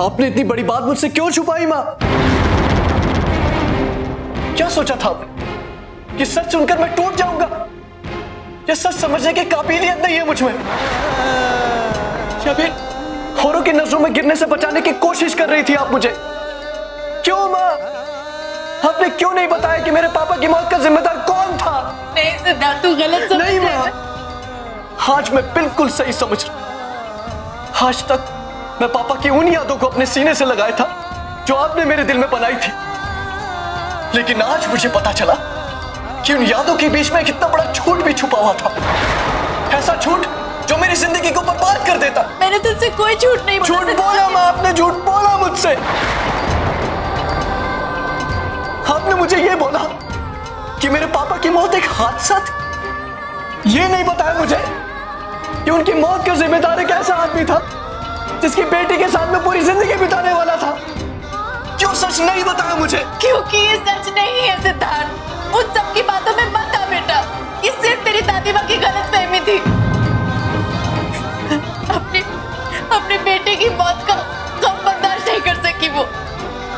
आपने इतनी बड़ी बात मुझसे क्यों छुपाई माँ? क्या सोचा था आपने कि सच सुनकर मैं टूट जाऊंगा? ये सच समझने की काबिलियत नहीं है मुझ में। या फिर औरों की नजरों में गिरने से बचाने की कोशिश कर रही थी आप मुझे? क्यों माँ? आपने क्यों नहीं बताया कि मेरे पापा की मौत का जिम्मेदार कौन था? नहीं सिद्धार्थ, तू गलत समझ नहीं रहा है। माँ, आज मैं बिल्कुल सही समझ रहा। आज तक मैं पापा की उन यादों को अपने सीने से लगाया था जो आपने मेरे दिल में बनाई थी, लेकिन आज मुझे पता चला कि उन यादों के बीच में कितना बड़ा झूठ भी छुपा हुआ था। ऐसा झूठ जो मेरी जिंदगी को बर्बाद कर देता। मैंने तुझसे कोई झूठ नहीं बोला। झूठ बोला माँ, आपने झूठ बोला मुझसे। आपने मुझे ये बोला कि मेरे पापा की मौत एक हादसा थी। ये नहीं बताया मुझे कि उनकी मौत का जिम्मेदार एक ऐसा आदमी था जिसकी बेटी के साथ में पूरी जिंदगी बिताने वाला था। क्यों सच नहीं बताया मुझे? क्योंकि ये सच नहीं है सिद्धार्थ। उन सब की बातों में मत आ बेटा। ये सिर्फ तेरी दादी माँ की गलतफहमी थी। अपने बेटे की मौत का गम बर्दाश्त नहीं कर सकी वो,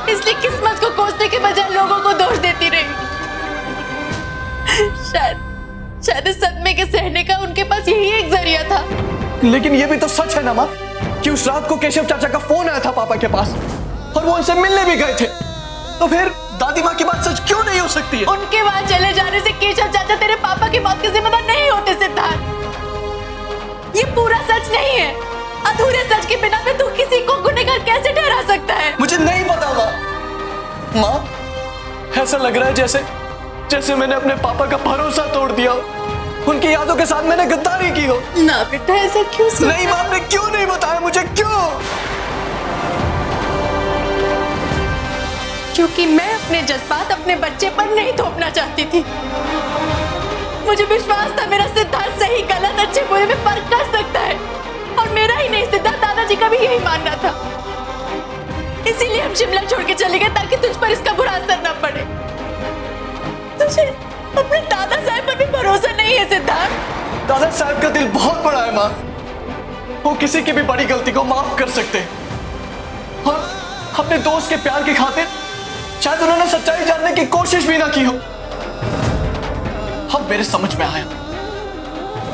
इसलिए किस्मत को कोसने के बजाय लोगों को दोष देती रही। शायद इस सदमे के सहने का उनके पास यही एक जरिया था। लेकिन ये भी तो सच है ना माँ कि उस रात को केशव चाचा का फोन आया था पापा के पास और वो उनसे मिलने भी गए थे। तो फिर दादी माँ की बात सच क्यों नहीं हो सकती है? उनके वहां चले जाने से केशव चाचा तेरे पापा की मौत के जिम्मेदार नहीं होते सिद्धार्थ। ये पूरा सच नहीं है। अधूरे सच के बिना में तू किसी को गुनहगार कैसे ठहरा सकता है? मुझे नहीं पता माँ। ऐसा लग रहा है जैसे मैंने अपने पापा का भरोसा तोड़ दिया, उनकी यादों के साथ मैंने गद्दारी की हो। ना बेटा, ऐसा क्यों सोच? नहीं माँ, आपने क्यों नहीं बताया मुझे? क्यों? क्योंकि मैं अपने जज्बात अपने बच्चे पर नहीं थोपना चाहती थी। मुझे विश्वास था मेरा सिद्धार्थ सही गलत अच्छे बुरे में फर्क कर सकता है, और मेरा ही नहीं सिद्धार्थ दादाजी का भी यही मानना था। इसीलिए हम शिमला छोड़ के चले गए ताकि तुझ पर इसका बुरा असर न पड़े। तुझे अपने दादा साहब पर भी भरोसा नहीं है सिद्धार्थ? दादा साहब का दिल बहुत बड़ा है माँ, वो किसी की भी बड़ी गलती को माफ कर सकते हैं। और अपने दोस्त के प्यार की खातिर शायद उन्होंने सच्चाई जानने की कोशिश भी ना की हो। अब मेरे समझ में आया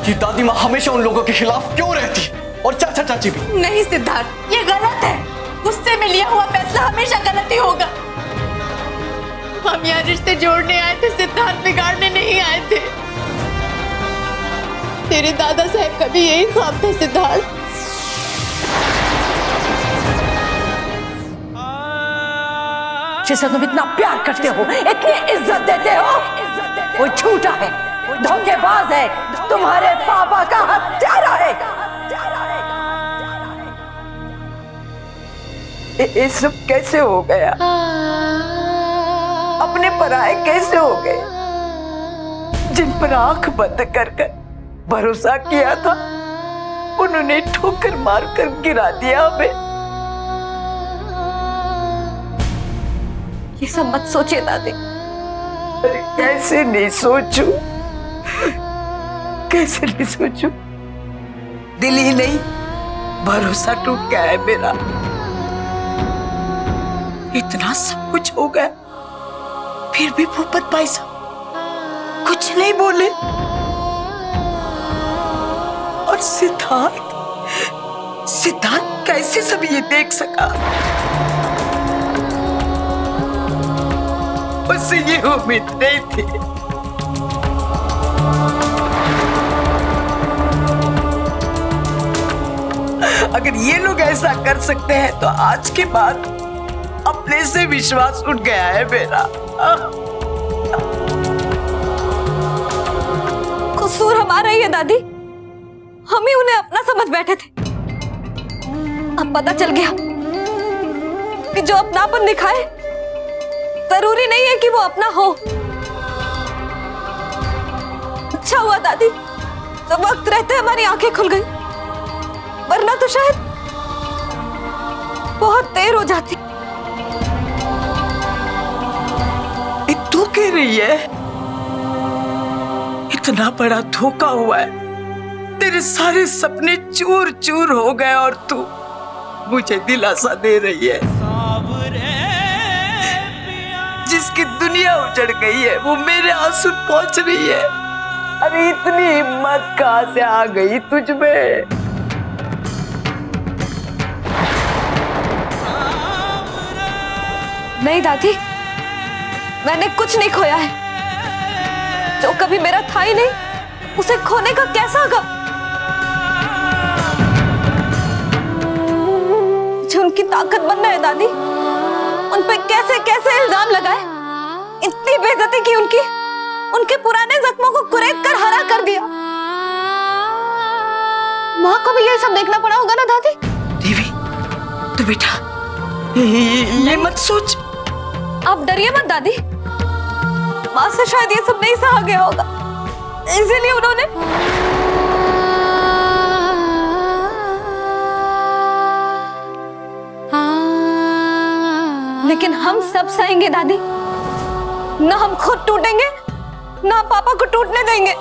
कि दादी माँ हमेशा उन लोगों के खिलाफ क्यों रहती है, और चाचा चाची भी। नहीं सिद्धार्थ, ये गलत है। गुस्से में लिया हुआ फैसला हमेशा गलत ही होगा। हम यहाँ रिश्ते जोड़ने आए थे सिद्धार्थ, बिगाड़ने नहीं आए थे। तेरे दादा साहब का भी यही ख्वाब था सिद्धार्थ। जिसे तुम इतना प्यार करते हो, इतनी इज्जत देते हो, वो झूठा है, धोखेबाज है, तुम्हारे पापा का हत्यारा है। ये सब कैसे हो गया? अपने पराये कैसे हो गए? जिन पर आंख बंद कर भरोसा किया था, उन्होंने ठोकर मारकर गिरा दिया हमें। ये सब मत सोचिए दादी। अरे कैसे नहीं सोचूं? कैसे नहीं सोचूं? दिल ही नहीं, भरोसा टूट गया है मेरा। इतना सब कुछ हो गया, फिर भी भूपत भाई साहब कुछ नहीं बोले। और सिद्धार्थ कैसे सब ये देख सका? उससे ये उम्मीद नहीं थी। अगर ये लोग ऐसा कर सकते हैं तो आज के बाद अपने से विश्वास उठ गया है मेरा। कसूर हमारा ही है दादी, हम ही उन्हें अपना समझ बैठे थे। अब पता चल गया कि जो अपनापन दिखाए जरूरी नहीं है कि वो अपना हो। अच्छा हुआ दादी तो वक्त रहते हमारी आंखें खुल गई, वरना तो शायद बहुत देर हो जाती। तू कह रही है इतना बड़ा धोखा हुआ है, तेरे सारे सपने चूर चूर हो गए और तू मुझे दिलासा दे रही है। जिसकी दुनिया उजड़ गई है वो मेरे आंसू पहुंच रही है। अरे इतनी हिम्मत कहां से आ गई तुझ में? नहीं दादी, मैंने कुछ नहीं खोया है। जो कभी मेरा था ही नहीं, उसे खोने का कैसा गम। मुझे उनकी ताकत बनना है दादी। उन पे कैसे कैसे इल्जाम लगाए, इतनी बेइज्जती की उनकी, उनके पुराने जख्मों को कुरेद कर हरा कर दिया। माँ को भी ये सब देखना पड़ा होगा ना दादी? देवी, तू बेटा ये मत सोच। आप डरिए मत दादी, माँ से शायद ये सब नहीं सहा गया होगा, इसीलिए उन्होंने। लेकिन हम सब सहेंगे दादी। ना हम खुद टूटेंगे, ना पापा को टूटने देंगे।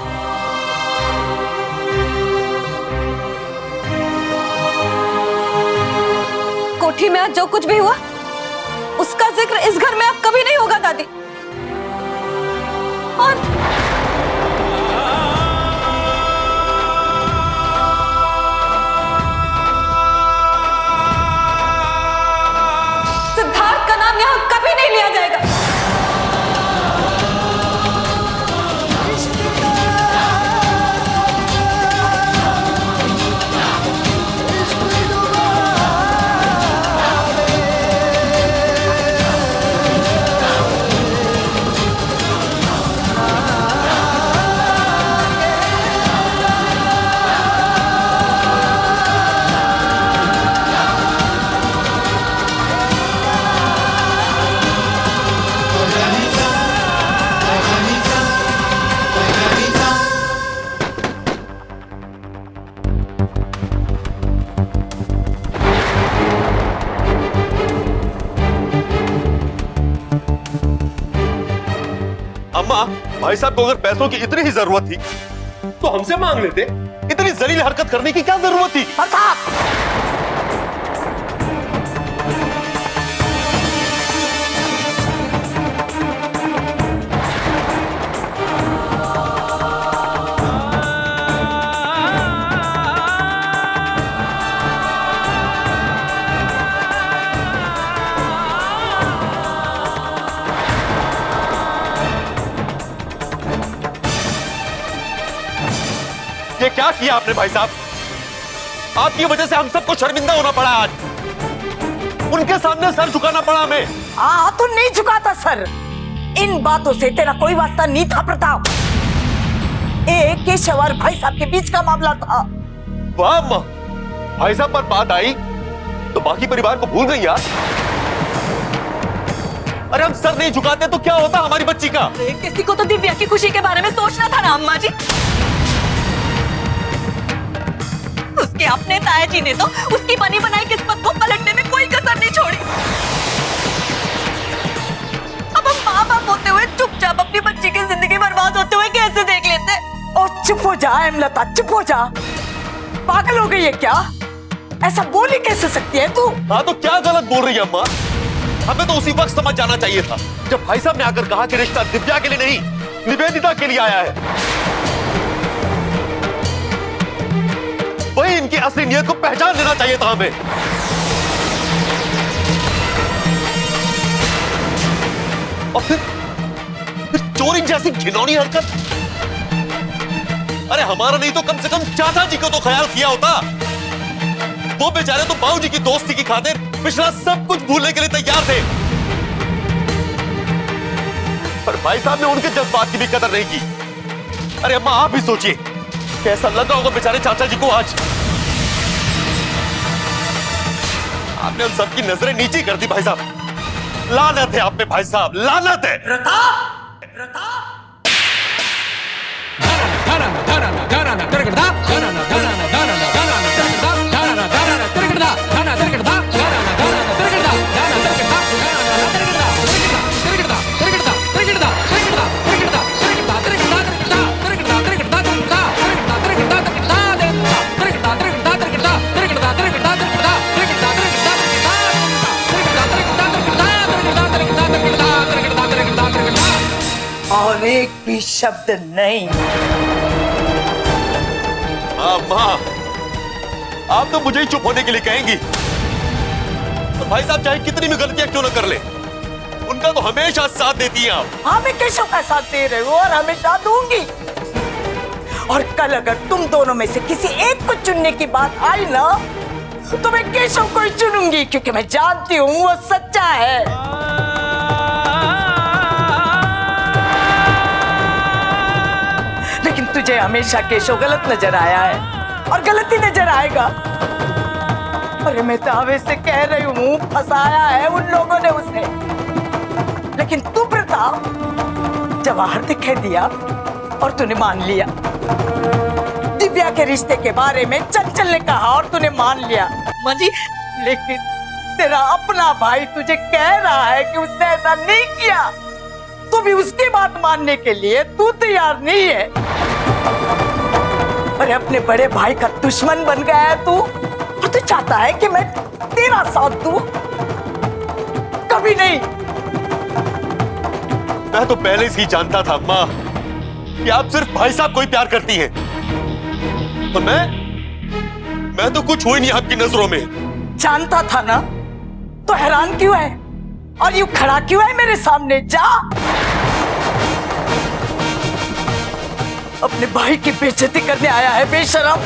कोठी में आज जो कुछ भी हुआ, उसका जिक्र इस घर में अब कभी नहीं होगा दादी। और सिद्धार्थ का नाम यहां कभी नहीं लिया जाएगा। अम्मा, भाई साहब को अगर पैसों की इतनी ही जरूरत थी तो हमसे मांग लेते। इतनी जलील हरकत करने की क्या जरूरत थी? ये क्या किया आपने भाई साहब? आपकी वजह से हम सबको शर्मिंदा होना पड़ा आज। उनके सामने सर झुकाना पड़ा हमें। तो नहीं झुकाता सर। इन बातों से तेरा कोई वास्ता नहीं था प्रताप। एक केशव और भाई साहब के बीच का मामला था। वाह अम्मा, भाई साहब पर बात आई तो बाकी परिवार को भूल गई यार। अरे हम सर नहीं झुकाते तो क्या होता हमारी बच्ची का? किसी को तो दिव्या की खुशी के बारे में सोचना था ना अम्मा जी। उसके अपने ताया जी ने तो उसकी बनी बनाई किस्मत को पलटने में कोई कसर नहीं छोड़ी। अब हम माँ बाप होते हुए चुपचाप अपनी बच्ची की जिंदगी बर्बाद होते हुए कैसे देख लेते? और चुप हो जा हेमलता, चुप हो जा। पागल हो गई है क्या? ऐसा बोल ही कैसे सकती है तू? हाँ तो क्या गलत बोल रही है अम्मा? हमें तो उसी वक्त समझ जाना चाहिए था जब भाई साहब ने आकर कहा कि रिश्ता दिव्या के लिए नहीं निवेदिता के लिए आया है। वही इनकी असली नीयत को पहचान लेना चाहिए था हमें। और फिर चोरी जैसी घिनौनी हरकत। अरे हमारा नहीं तो कम से कम चाचा जी को तो ख्याल किया होता। वो बेचारे तो बाबूजी की दोस्ती की खातिर पिछला सब कुछ भूलने के लिए तैयार थे, पर भाई साहब ने उनके जज्बात की भी कदर नहीं की। अरे अम्मा आप भी सोचिए कैसा लगा होगा बेचारे चाचा जी को आज। आपने उन सबकी नजरें नीची कर दी भाई साहब। लानत है आप पे भाई साहब, लानत है। एक भी शब्द नहीं। माँ, आप तो मुझे ही चुप होने के लिए कहेंगी। तो भाई साहब चाहे कितनी भी गलतियां क्यों न कर ले, उनका तो हमेशा साथ देती हैं आप। हाँ, मैं केशव का साथ दे रही हूँ और हमेशा दूंगी। और कल अगर तुम दोनों में से किसी एक को चुनने की बात आई ना, तो मैं केशव को ही चुनूंगी, क्योंकि मैं जानती हूँ वो सच्चा है। लेकिन तुझे हमेशा केशव गलत नजर आया है और गलत ही नजर आएगा। अरे मैं दावे से कह रही हूँ, फंसाया है उन लोगों ने उसे। लेकिन तू प्रताप जवाहर दिखाई दिया और तूने मान लिया। दिव्या के रिश्ते के बारे में चंचल ने कहा और तूने मान लिया। माँ जी, लेकिन तेरा अपना भाई तुझे कह रहा है कि उसने ऐसा नहीं किया, तो भी उसकी बात मानने के लिए तू तैयार नहीं है। अरे अपने बड़े भाई का दुश्मन बन गया है तू, और तू चाहता है कि मैं तेरा साथ दूं? कभी नहीं। मैं तो पहले से ही जानता था अम्मा कि आप सिर्फ भाई साहब को ही प्यार करती हैं। और मैं तो कुछ हुई नहीं आपकी नजरों में। जानता था ना, तो हैरान क्यों है और यूं खड़ा क्यों है मेरे सामने? जा अपने भाई की बेइज्जती करने आया है बेशरम।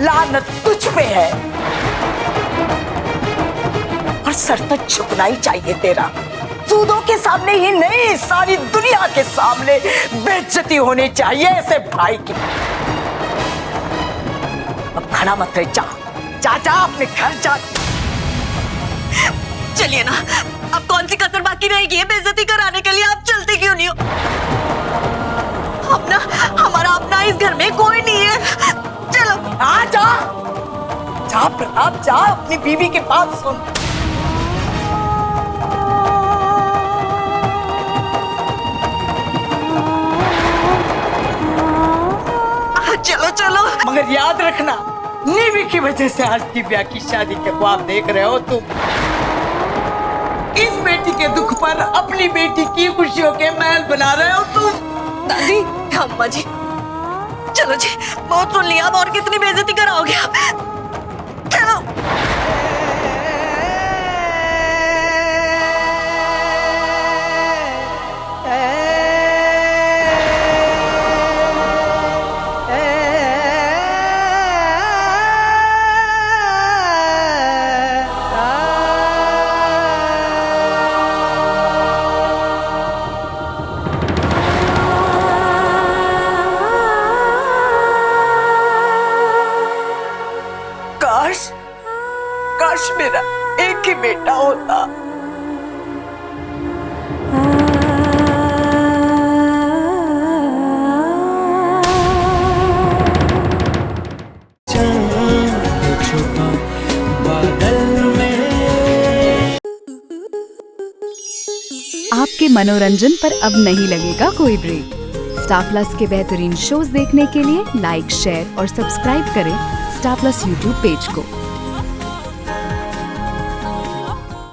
लानत तुझ पे है और सर तक झुकना ही चाहिए तेरा। सूदों के सामने ही नहीं, सारी दुनिया के सामने बेइज्जती होनी चाहिए ऐसे भाई की। अब खड़ा मत रह, जा जा जा अपने घर जा। चलिए ना, अब कौन सी कसर बाकी रहेगी है बेइज्जती कराने के लिए? आप चलते क्यों नहीं हो? अपना हमारा अपना इस घर में कोई नहीं है। चलो आ जा जा प्रताप, जा अपनी बीवी के पास सुन। चलो चलो। मगर याद रखना, नीवी की वजह से आज दिव्या की शादी के ख्वाब देख रहे हो तुम। इस बेटी के दुख पर अपनी बेटी की खुशियों के महल बना रहे हो तुम। दादी, अम्मा जी, चलो जी, बहुत सुन लिया। अब और कितनी बेइज्जती कराओगे आप? चलो। काश मेरा एक ही बेटा होता। आपके मनोरंजन पर अब नहीं लगेगा कोई ब्रेक। स्टार प्लस के बेहतरीन शोज देखने के लिए लाइक, शेयर और सब्सक्राइब करें स्टार प्लस यूट्यूब पेज को।